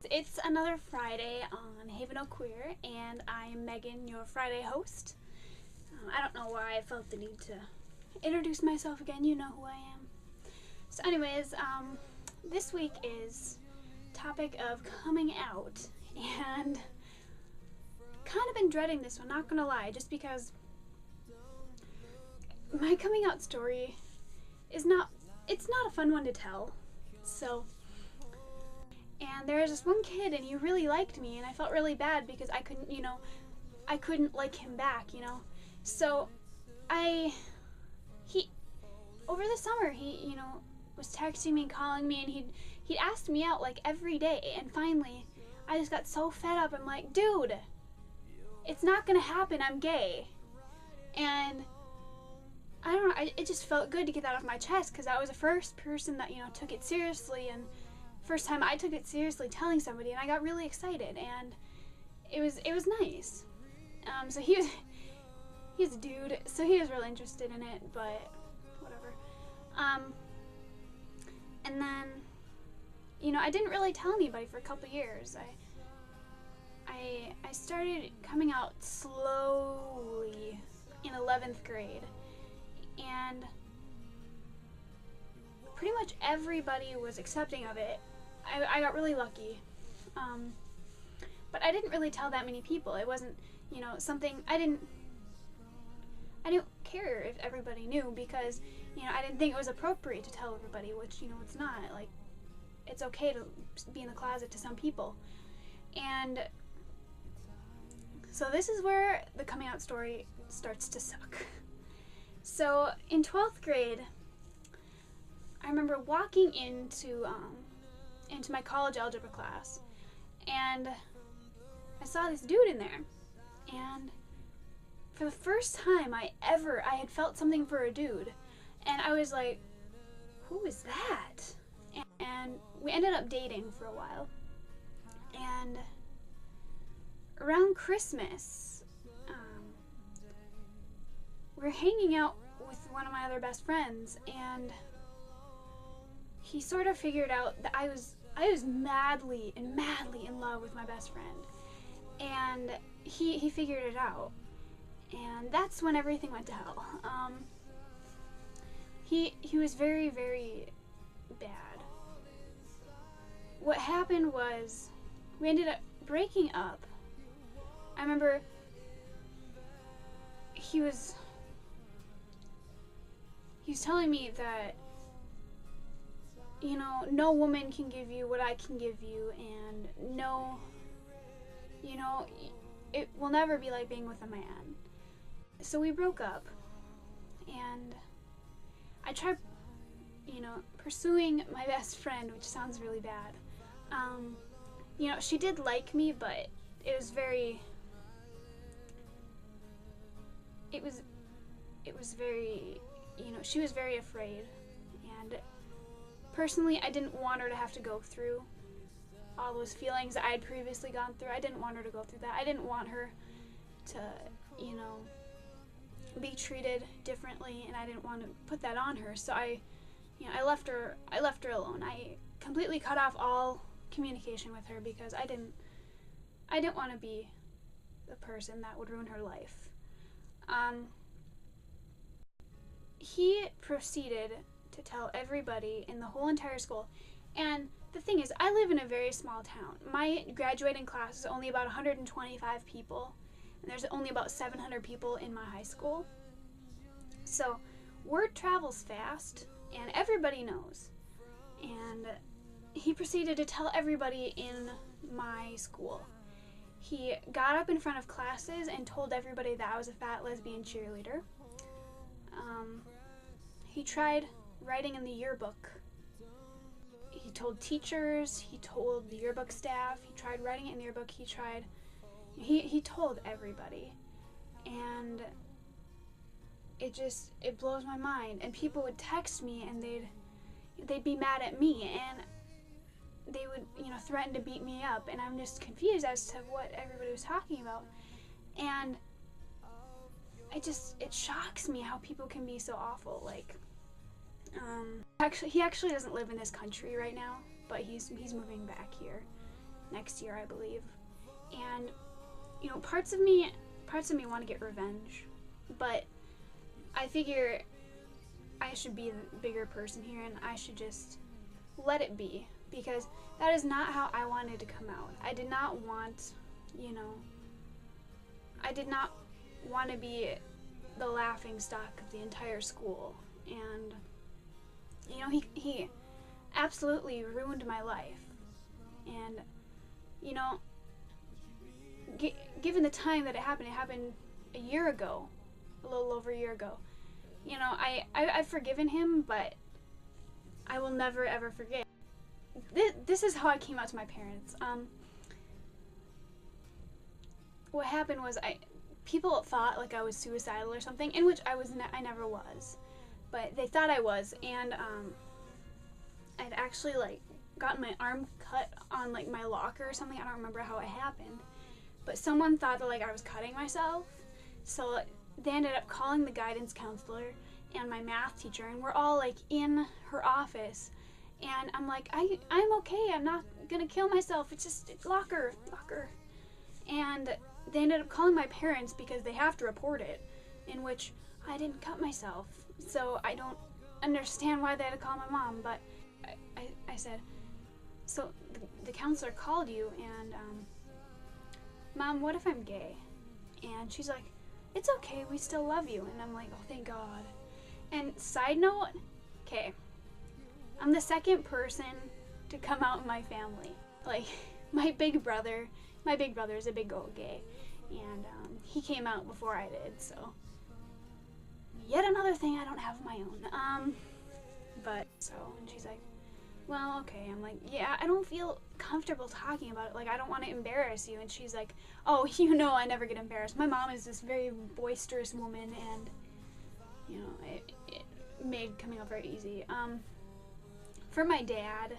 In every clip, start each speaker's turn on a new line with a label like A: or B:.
A: It's another Friday on Havenoqueer, and I'm Megan, your Friday host. I don't know why I felt the need to introduce myself again. You know who I am. So, anyways, this week is topic of coming out, and kind of been dreading this one. Not gonna lie, just because my coming out story is not. It's not a fun one to tell. So. And there was this one kid, and he really liked me, and I felt really bad because I couldn't like him back, So, over the summer, he was texting me and calling me, and he'd asked me out like every day, and finally, I just got so fed up. I'm like, dude, it's not gonna happen. I'm gay, and I don't know. It just felt good to get that off my chest because I was the first person that took it seriously, and first time I took it seriously telling somebody, and I got really excited, and it was nice. So he's a dude, so he was really interested in it, but whatever. And then I didn't really tell anybody for a couple years. I started coming out slowly in 11th grade, and pretty much everybody was accepting of it. I got really lucky. But I didn't really tell that many people. It wasn't, something I didn't care if everybody knew because, I didn't think it was appropriate to tell everybody, which, it's not. Like, it's okay to be in the closet to some people. And so this is where the coming out story starts to suck. So in 12th grade, I remember walking into my college algebra class, and I saw this dude in there, and for the first time I had felt something for a dude, and I was like, who is that? And we ended up dating for a while, and around Christmas, we were hanging out with one of my other best friends, and he sort of figured out that I was madly in love with my best friend, and he figured it out, and that's when everything went to hell. He was very, very bad. What happened was we ended up breaking up. I remember he was telling me that no woman can give you what I can give you, and it will never be like being with a man. So we broke up, and I tried, pursuing my best friend, which sounds really bad. She did like me, but it was very, she was very afraid, and personally, I didn't want her to have to go through all those feelings I had previously gone through. I didn't want her to go through that. I didn't want her to, be treated differently, and I didn't want to put that on her. So I left her alone. I completely cut off all communication with her because I didn't want to be the person that would ruin her life. He proceeded to tell everybody in the whole entire school. And the thing is, I live in a very small town. My graduating class is only about 125 people, and there's only about 700 people in my high school. So word travels fast, and everybody knows. And he proceeded to tell everybody in my school. He got up in front of classes and told everybody that I was a fat lesbian cheerleader. He tried writing in the yearbook. He told teachers, he told the yearbook staff, he tried writing it in the yearbook, he told everybody. And it blows my mind. And people would text me, and they'd be mad at me, and they would, threaten to beat me up, and I'm just confused as to what everybody was talking about. And it shocks me how people can be so awful. Like, he actually doesn't live in this country right now, but he's moving back here. next year, I believe. And, you know, parts of me want to get revenge, but I figure I should be the bigger person here, and I should just let it be, because that is not how I wanted to come out. I did not want, you know, I did not want to be the laughing stock of the entire school. And, you know, he absolutely ruined my life. And, you know, given the time that it happened a year ago, a little over a year ago. You know, I've forgiven him, but I will never ever forget. This is how I came out to my parents. What happened was people thought like I was suicidal or something, in which I never was, but they thought I was, and I'd actually like gotten my arm cut on like my locker or something. I don't remember how it happened, but someone thought that like I was cutting myself, so they ended up calling the guidance counselor and my math teacher, and we're all like in her office, and I'm like, I'm okay, I'm not gonna kill myself, it's just locker. And they ended up calling my parents because they have to report it, in which I didn't cut myself. So I don't understand why they had to call my mom, but I said, so the counselor called you, and Mom, what if I'm gay? And she's like, it's okay, we still love you. And I'm like, oh, thank God. And side note, okay, I'm the second person to come out in my family. Like, my big brother is a big old gay, and he came out before I did, so yet another thing I don't have of my own. But so, and she's like, well, okay. I'm like, yeah, I don't feel comfortable talking about it. Like, I don't want to embarrass you. And she's like, oh, you know, I never get embarrassed. My mom is this very boisterous woman, and, you know, it made coming out very easy. For my dad,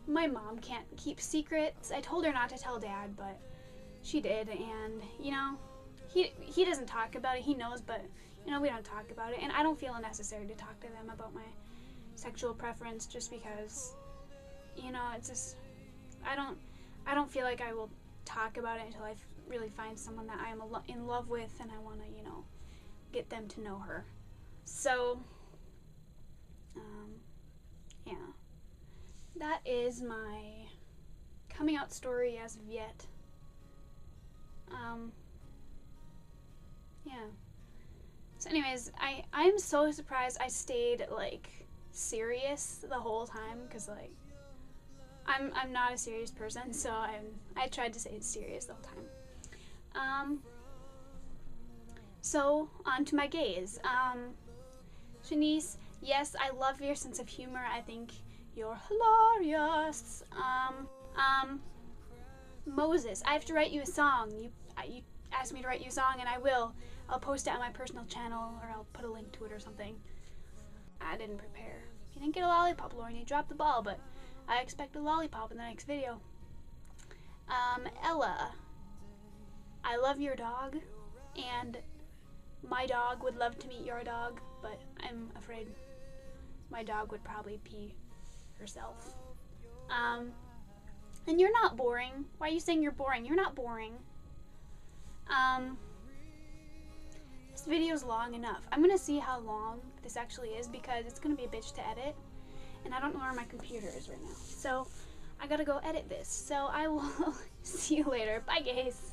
A: my mom can't keep secrets. I told her not to tell Dad, but she did, and, you know, he doesn't talk about it. He knows, but, you know, we don't talk about it, and I don't feel it necessary to talk to them about my sexual preference, just because, you know, it's just, I don't feel like I will talk about it until I really find someone that I am in love with, and I want to, you know, get them to know her. So, yeah, that is my coming out story as of yet. Yeah. So anyways, I'm so surprised I stayed, like, serious the whole time, because, like, I'm not a serious person, so I tried to stay serious the whole time. So on to my gays. Shanice, yes, I love your sense of humor. I think you're hilarious. Moses, I have to write you a song. You asked me to write you a song, and I will. I'll post it on my personal channel, or I'll put a link to it or something. I didn't prepare. You didn't get a lollipop, Lauren. You dropped the ball, but I expect a lollipop in the next video. Ella, I love your dog, and my dog would love to meet your dog, but I'm afraid my dog would probably pee herself. And you're not boring. Why are you saying you're boring? You're not boring. This video's long enough. I'm gonna see how long this actually is, because it's gonna be a bitch to edit, and I don't know where my computer is right now. So I gotta go edit this. So I will see you later. Bye, guys.